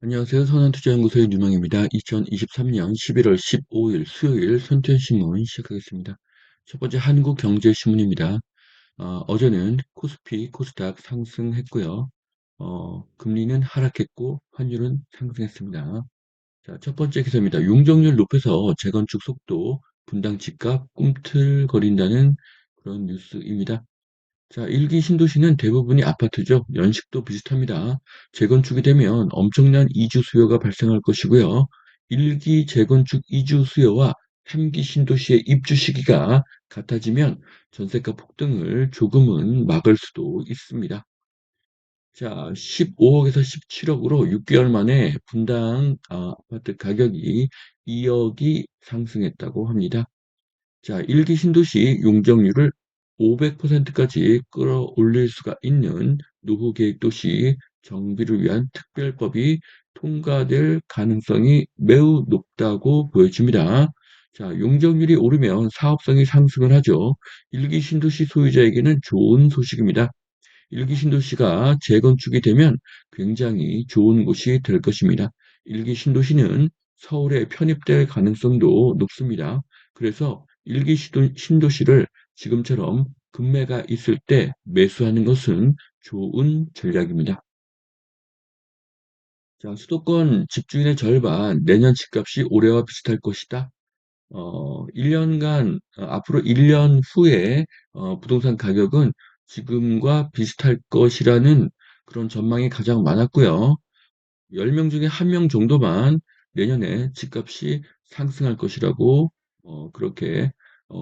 안녕하세요. 선한투자연구소의 유망입니다. 2023년 11월 15일 수요일 손태신문 시작하겠습니다. 첫 번째 한국경제신문입니다. 어제는 코스피, 코스닥 상승했고요. 금리는 하락했고 환율은 상승했습니다. 자, 첫 번째 기사입니다. 용적률 높여서 재건축 속도, 분당 집값 꿈틀거린다는 그런 뉴스입니다. 자, 일기 신도시는 대부분이 아파트죠. 연식도 비슷합니다. 재건축이 되면 엄청난 이주 수요가 발생할 것이고요. 일기 재건축 이주 수요와 3기 신도시의 입주 시기가 같아지면 전세가 폭등을 조금은 막을 수도 있습니다. 자, 15억에서 17억으로 6개월 만에 분당 아파트 가격이 2억이 상승했다고 합니다. 자, 일기 신도시 용적률을 500%까지 끌어올릴 수가 있는 노후계획도시 정비를 위한 특별법이 통과될 가능성이 매우 높다고 보여집니다. 자, 용적률이 오르면 사업성이 상승을 하죠. 일기 신도시 소유자에게는 좋은 소식입니다. 일기 신도시가 재건축이 되면 굉장히 좋은 곳이 될 것입니다. 일기 신도시는 서울에 편입될 가능성도 높습니다. 그래서 일기 신도시를 지금처럼 금매가 있을 때 매수하는 것은 좋은 전략입니다. 자, 수도권 집주인의 절반, 내년 집값이 올해와 비슷할 것이다. 1년간, 앞으로 1년 후에 부동산 가격은 지금과 비슷할 것이라는 그런 전망이 가장 많았고요. 10명 중에 1명 정도만 내년에 집값이 상승할 것이라고 그렇게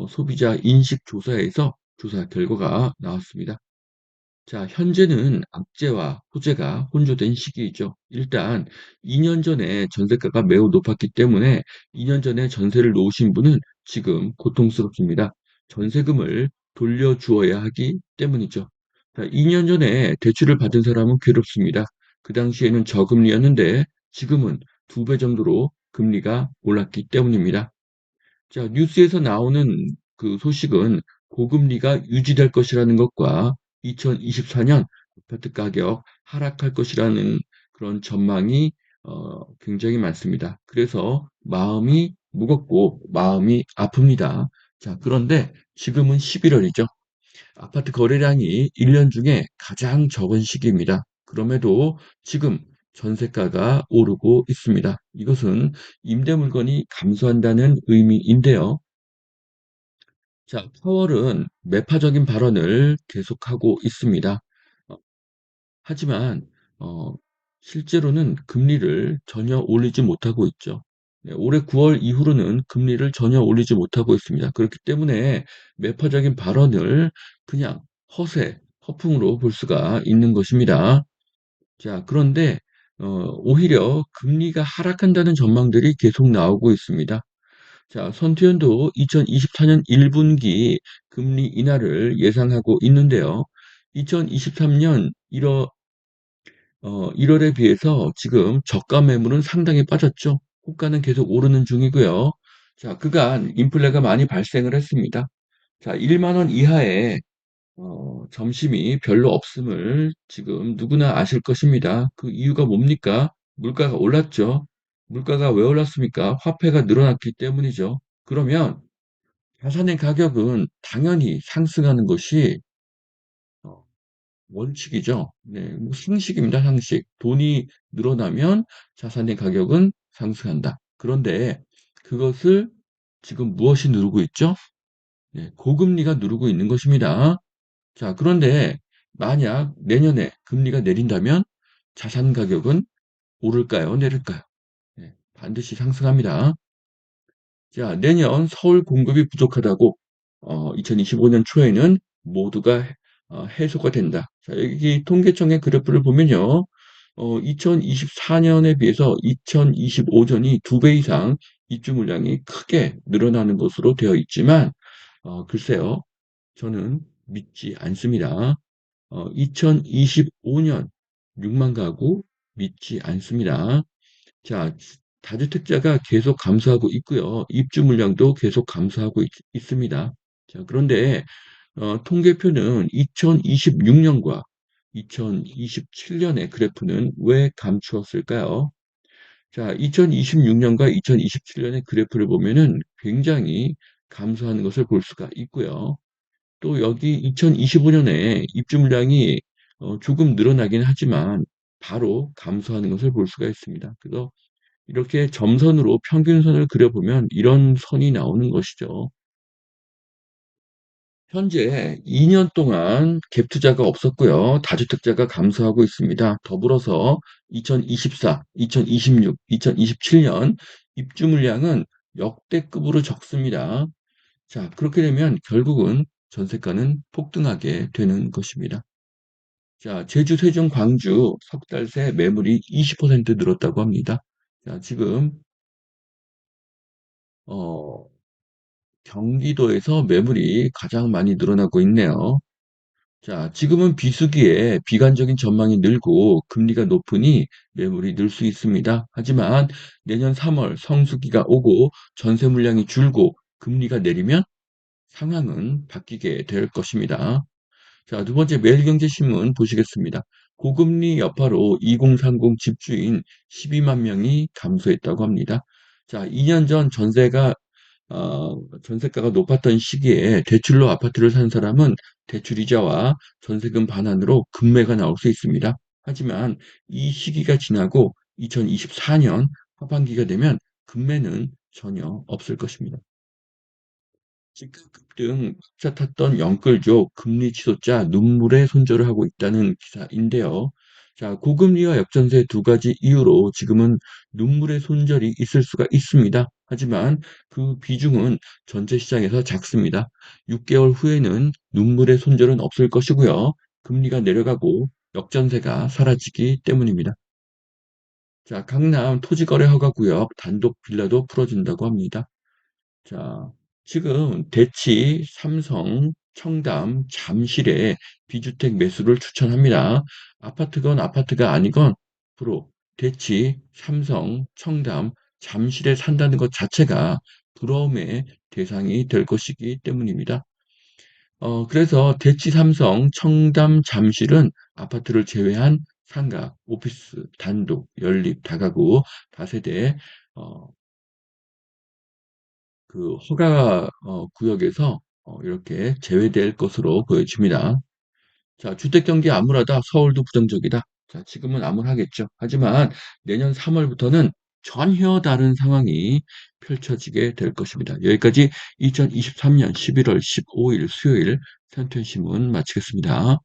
소비자 인식 조사에서 조사 결과가 나왔습니다. 자, 현재는 악재와 호재가 혼조된 시기이죠. 일단 2년 전에 전세가가 매우 높았기 때문에 2년 전에 전세를 놓으신 분은 지금 고통스럽습니다. 전세금을 돌려주어야 하기 때문이죠. 자, 2년 전에 대출을 받은 사람은 괴롭습니다. 그 당시에는 저금리였는데 지금은 2배 정도로 금리가 올랐기 때문입니다. 자, 뉴스에서 나오는 그 소식은 고금리가 유지될 것이라는 것과 2024년 아파트 가격 하락할 것이라는 그런 전망이 굉장히 많습니다. 그래서 마음이 무겁고 마음이 아픕니다. 자, 그런데 지금은 11월이죠. 아파트 거래량이 1년 중에 가장 적은 시기입니다. 그럼에도 지금 전세가가 오르고 있습니다. 이것은 임대 물건이 감소한다는 의미인데요. 자, 파월은 매파적인 발언을 계속하고 있습니다. 어, 하지만 어, 실제로는 금리를 전혀 올리지 못하고 있죠. 네, 올해 9월 이후로는 금리를 전혀 올리지 못하고 있습니다. 그렇기 때문에 매파적인 발언을 그냥 허세, 허풍으로 볼 수가 있는 것입니다. 자, 그런데 오히려 금리가 하락한다는 전망들이 계속 나오고 있습니다. 자, 선투연도 2024년 1분기 금리 인하를 예상하고 있는데요. 2023년 1월에 비해서 지금 저가 매물은 상당히 빠졌죠. 호가는 계속 오르는 중이고요. 자, 그간 인플레가 많이 발생을 했습니다. 자, 1만 원 이하의 점심이 별로 없음을 지금 누구나 아실 것입니다. 그 이유가 뭡니까? 물가가 올랐죠. 물가가 왜 올랐습니까? 화폐가 늘어났기 때문이죠. 그러면 자산의 가격은 당연히 상승하는 것이 어, 원칙이죠. 네, 뭐 상식입니다, 상식. 돈이 늘어나면 자산의 가격은 상승한다. 그런데 그것을 지금 무엇이 누르고 있죠? 네, 고금리가 누르고 있는 것입니다. 자, 그런데 만약 내년에 금리가 내린다면 자산 가격은 오를까요? 내릴까요? 네, 반드시 상승합니다. 자, 내년 서울 공급이 부족하다고 2025년 초에는 모두가 해소가 된다. 자, 여기 통계청의 그래프를 보면요. 2024년에 비해서 2025년이 2배 이상 입주 물량이 크게 늘어나는 것으로 되어 있지만 글쎄요. 저는 믿지 않습니다. 2025년 6만 가구 믿지 않습니다. 자, 다주택자가 계속 감소하고 있고요. 입주 물량도 계속 감소하고 있습니다. 자, 그런데 통계표는 2026년과 2027년의 그래프는 왜 감추었을까요? 자, 2026년과 2027년의 그래프를 보면은 굉장히 감소하는 것을 볼 수가 있고요. 또 여기 2025년에 입주 물량이 조금 늘어나긴 하지만 바로 감소하는 것을 볼 수가 있습니다. 그래서 이렇게 점선으로 평균선을 그려보면 이런 선이 나오는 것이죠. 현재 2년 동안 갭 투자가 없었고요. 다주택자가 감소하고 있습니다. 더불어서 2024, 2026, 2027년 입주 물량은 역대급으로 적습니다. 자, 그렇게 되면 결국은 전세가는 폭등하게 되는 것입니다. 자, 제주, 세종, 광주 석 달 새 매물이 20% 늘었다고 합니다. 자, 지금 어, 경기도에서 매물이 가장 많이 늘어나고 있네요. 자, 지금은 비수기에 비관적인 전망이 늘고 금리가 높으니 매물이 늘 수 있습니다. 하지만 내년 3월 성수기가 오고 전세 물량이 줄고 금리가 내리면 상황은 바뀌게 될 것입니다. 자, 두 번째 매일경제신문 보시겠습니다. 고금리 여파로 2030 집주인 12만 명이 감소했다고 합니다. 자, 2년 전 전세가가 높았던 시기에 대출로 아파트를 산 사람은 대출이자와 전세금 반환으로 급매가 나올 수 있습니다. 하지만 이 시기가 지나고 2024년 하반기가 되면 급매는 전혀 없을 것입니다. 집값 급등 차 탔던 영끌족 금리 치솟자 눈물의 손절을 하고 있다는 기사인데요. 자, 고금리와 역전세 두 가지 이유로 지금은 눈물의 손절이 있을 수가 있습니다. 하지만 그 비중은 전체 시장에서 작습니다. 6개월 후에는 눈물의 손절은 없을 것이고요. 금리가 내려가고 역전세가 사라지기 때문입니다. 자, 강남 토지거래 허가구역 단독 빌라도 풀어준다고 합니다. 자, 지금 대치, 삼성, 청담, 잠실에 비주택 매수를 추천합니다. 아파트건 아파트가 아니건 앞으로 대치, 삼성, 청담, 잠실에 산다는 것 자체가 부러움의 대상이 될 것이기 때문입니다. 그래서 대치, 삼성, 청담, 잠실은 아파트를 제외한 상가, 오피스, 단독, 연립, 다가구, 다세대, 어, 그 허가 구역에서 이렇게 제외될 것으로 보여집니다. 자, 주택 경기 암울하다. 서울도 부정적이다. 자, 지금은 암울하겠죠. 하지만 내년 3월부터는 전혀 다른 상황이 펼쳐지게 될 것입니다. 여기까지 2023년 11월 15일 수요일 산투신문 마치겠습니다.